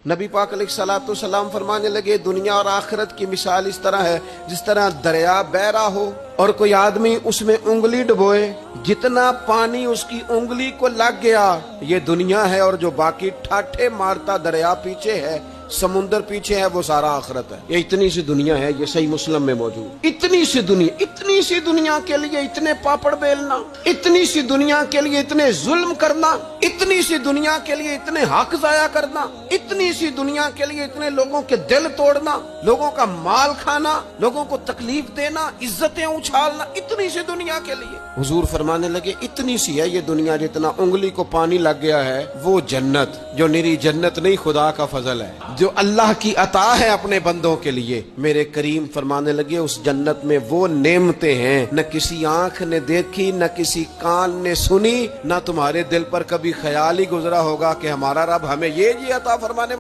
نبی پاک علیہ الصلوۃ والسلام فرمانے لگے دنیا اور آخرت کی مثال اس طرح ہے جس طرح دریا بہ رہا ہو اور کوئی آدمی اس میں انگلی ڈبوئے، جتنا پانی اس کی انگلی کو لگ گیا یہ دنیا ہے، اور جو باقی ٹھاٹھے مارتا دریا پیچھے ہے، سمندر پیچھے ہے، وہ سارا آخرت ہے۔ یہ اتنی سی دنیا ہے، یہ صحیح مسلم میں موجود۔ اتنی سی دنیا کے لیے اتنے پاپڑ بیلنا، اتنی سی دنیا کے لیے اتنے ظلم کرنا، اتنی سی دنیا کے لیے اتنے حق ضائع کرنا، اتنی سی دنیا کے لیے اتنے لوگوں کے دل توڑنا، لوگوں کا مال کھانا، لوگوں کو تکلیف دینا، عزتیں اچھالنا، اتنی سی دنیا کے لیے۔ حضور فرمانے لگے اتنی سی ہے یہ دنیا، جتنا انگلی کو پانی لگ گیا ہے وہ جنت، جو نری جنت نہیں خدا کا فضل ہے، جو اللہ کی عطا ہے اپنے بندوں کے لیے۔ میرے کریم فرمانے لگے اس جنت میں وہ نعمتیں ہیں نہ کسی آنکھ نے دیکھی، نہ کسی کان نے سنی، نہ تمہارے دل پر کبھی خیال ہی گزرا ہوگا کہ ہمارا رب ہمیں یہ عطا فرمانے